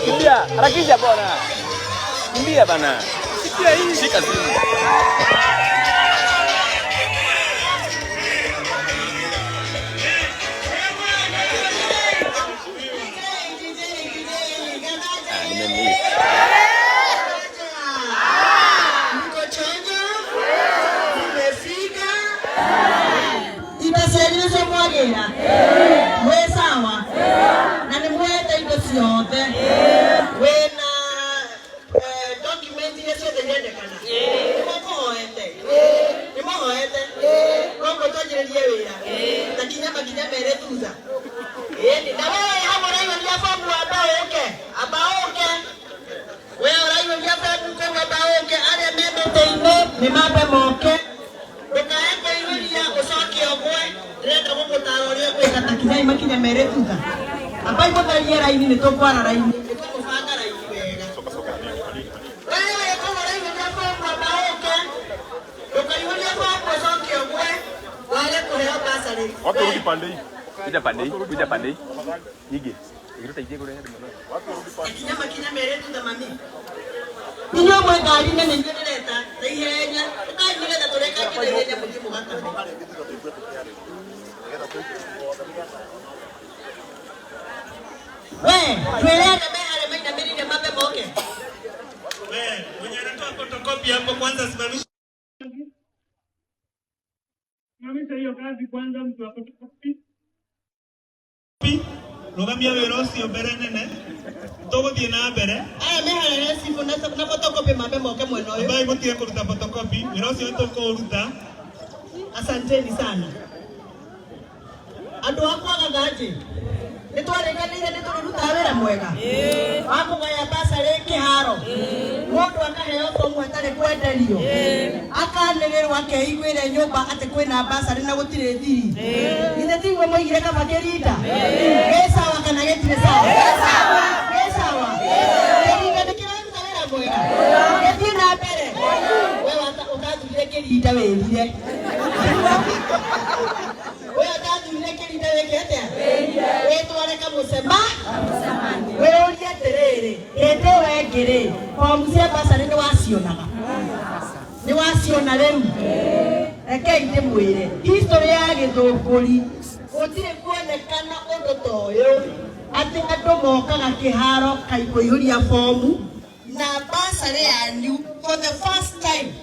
Kimbia. Harakisha bwana. Kimbia bana. Sikia hii. Shika simu. Kuja pandai. Ige. Ikirota ije kule hadi mwana. Kinyama mere tu mami. Ninyo mwe gari ne ninyo leta. Tayenya. Tukanyile da toreka kile mujimu hata. Tueleze mehare mimi na mimi na mabe moke. Mwenye anatoa photocopy hapo kwanza simamisha. Simamisha hiyo kazi kwanza mtu wa photocopy. Rogamia verosi oberenene. Togo tiena bere. Mehare resi funda na photocopy mabe moke mweno yo. Bai mutie kuruta photocopy. Verosi wetu kuruta. Asanteni sana. Ando wako agaje. Nitwareganire nituruta wera mwega. Wako gaya basa reke haro. Mundu akaheo tomu atari kwenderio. Akanegerwa keigwire nyumba ate kwina basa rina gutire thiri. Ine tigwe moigire kama gerida. Gesawa kana getire sawa. Gesawa. Gerida nikira wera mwega. Gethi na mbere. Wewe ukathire gerida werire. Wewe ukathire gerida wekete. Wewe ulia terere, ete wegere, kwa mzee basa ni wasionaga. Ni wasiona leo. Eke ite mwire. History ya githukuri. Utire kuonekana undu toyo. Ati andu mokaga kiharo kaikuihuria fomu na basa yanyu for the first time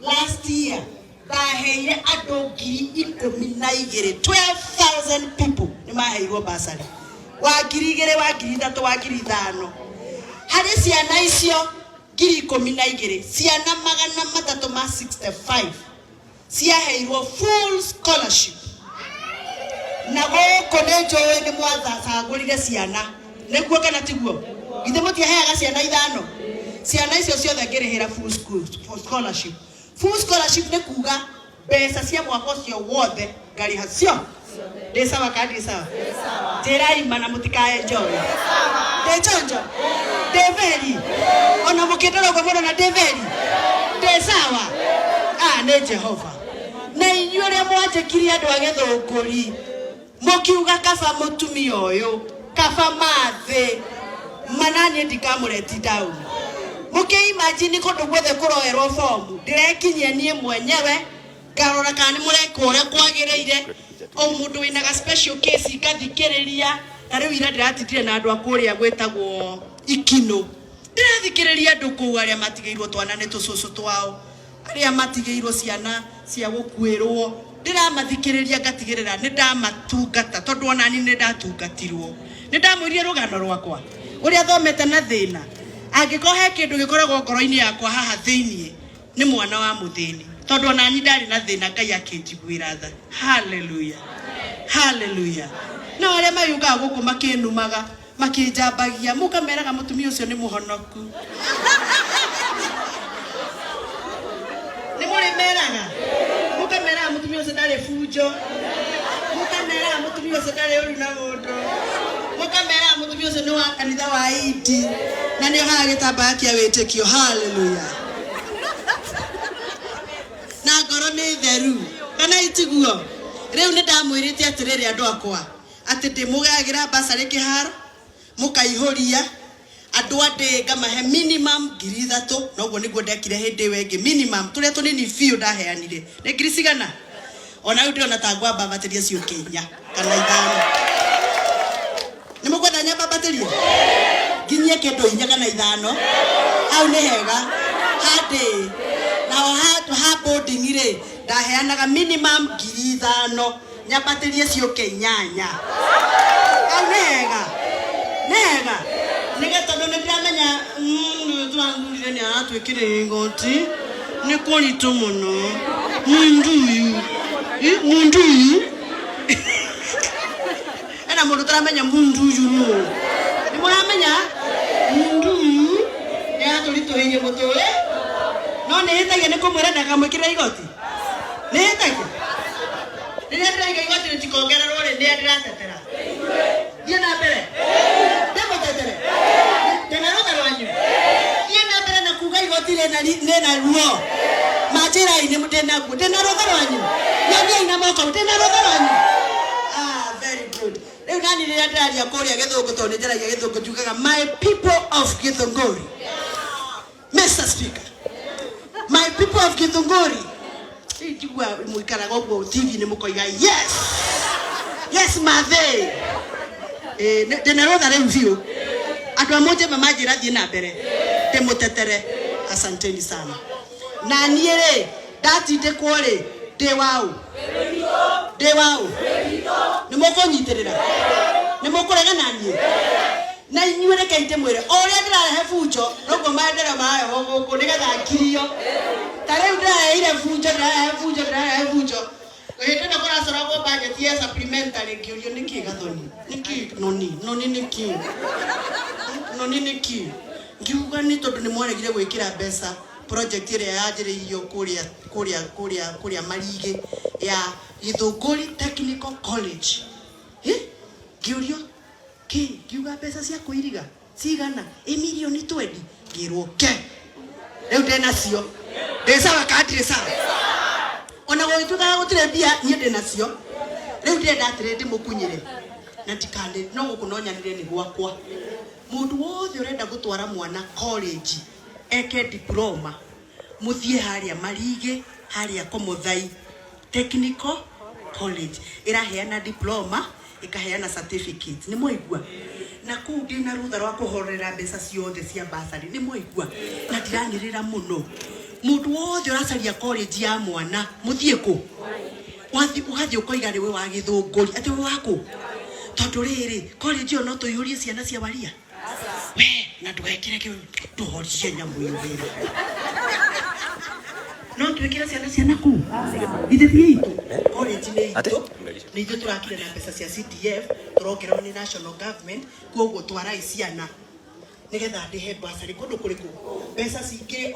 last year. Daheire andu 12,000 people ni maheirwo basari. Wagirigere wagirithatu wagirithano. Hari ciana icio 12,000 ciana 365 ciaheirwo full scholarship. Na goko nejoe ni mwathacagurire ciana. Niguo kana tiguo? Ithe mutiaheaga ciana ithano. Ciana icio ciothe ngirihira full scholarship. Full scholarship ne kuga pesa cia mwaka ucio wothe ngari hacio. Desawa kadi sawa. Terai mana mutikae enjoy. Dejonjo. Deveri. Ona mukidoro kwa mwana na deveri. Desawa. Ne Jehova. Na inyure mwaje kiri andu agethukuri. Mukiuga kaba mutumi oyo, kaba mathe. Manani ndikamureti down. Muke imagine kundu gwethe kuroerwo fomu. Ndirekinyia nie mwenyewe. Garora kani murekore kwagireire. O mundu wina ga special case ikathikiriria. Na riu ira ndiratitire na andu akuria gwetagwo ikino. Ndirathikiriria andu ku aria matigeirwo twana ne tucucu twao. Aria matigeirwo ciana cia gukwirwo. Ndiraamathikiriria ngatigirira ni ndamatungata tondu ona ni ndatungatirwo. Ni ndamwirie rugano rwakwa. Uria thomete na thina. Angikohe kindu gikoragwo ngoro-ini yakwa haha thiini ni mwana wa muthini. Tondu ona ni ndari na thina Ngai akinjiguira tha. Hallelujah. Hallelujah. no ale mayuga guku makinumaga makijambagia mukameraga mutumia ucio ni muhonoku ni muri meraga mukamera mutumia ucio ndale fujo mukamera mutumia ucio ndale uri na mundu mukamera mutumia ucio ni wa kanitha wa idi na ni ha gitamba kia witikio hallelujah na ngoro ni theru kana itiguo riu ni ndamwirite atiriri andu akwa ati ndimugagira basari kiharo mukaihoria andu ande ngamahe minimum 3,000 noguo niguo ndekire hindi wengi minimum turia tunini fiu ndaheanire ni ngiri cigana ona udio na tangwa bambatiria cio Kenya kana ithano ni mukwenda nyamba batiria nginyie kindu inya kana ithano au ni hega hadi na ha boarding ire ndaheanaga minimum 5,000 nyambatirie cio Kenyanya au nega tondu ndiramenya turangurire ni aratwikire ngoti ni kuritu muno mundu uyu ena mundu turamenya mundu uyu ni muramenya mundu uyu ni aturituirie mutwe no ni hitagia ni kumwira ndakamwikira igoti ni hitagia ni ndaiga igoti ni tikongera rore ni ndiratetera ye na mbere ndemutetere tena rota rwanyu ye na mbere na kuga igoti na ruo majira ine mutena ku tena rota rwanyu ya ina moko tena rota rwanyu very good leo nani ni ndari ya koria githungu to ni ndari ya githungu jugaga my people of Githunguri Mr. Speaker my people of Githunguri igwa muikara gogo TV ni mukoiga yes mathe tena rotha review andu amoje mamajira thie na mbere temutetere asanteni sana na niere datinde kwore de wao ni mukonyitirira ni mukurega nanie na inyuere kaite mwire oria ndirarehe fujo noguo maendera mayo guku nigetha ngirio tare ndirarehe fujo Ito na kora sora ko budget ya supplementary ngiurio niki gathoni niki noni niki ngiuga ni tondu ni mwaregire gwikira mbeca project ire yajiririo kuria marige ya Githunguri Technical College ngiurio ngiuga mbeca cia kuiriga cigana milioni 20 ngirwo riu ndena cio ndesa wakati sawa ona goituka gutire bia nie ndena cio riu ndenda atire ndimukunyire na tikande no gukunonyanire ni gwakwa mundu wothe urenda gutwara mwana college eke diploma muthie haria marige haria Komuthai Technical College iraheana diploma ikaheana certificate ni moigwa na ku ndina rutha rwa kuhorera mbeca ciothe cia basari ni moigwa na ndiranirira muno mundu wothe uracaria college ya mwana muthie ku ugathie ukoiga niwe wa Githunguri ati we wako tondu riri college no tuyurie ciana cia waria we na ndugekire ki tuhorie nyamu yuvira no twikira ciana ku ithithie itu college ni itu turakire na pesa cia CDF turokera ni national government koguo twara ciana nigetha ndihe basari kundu kuriku pesa cingire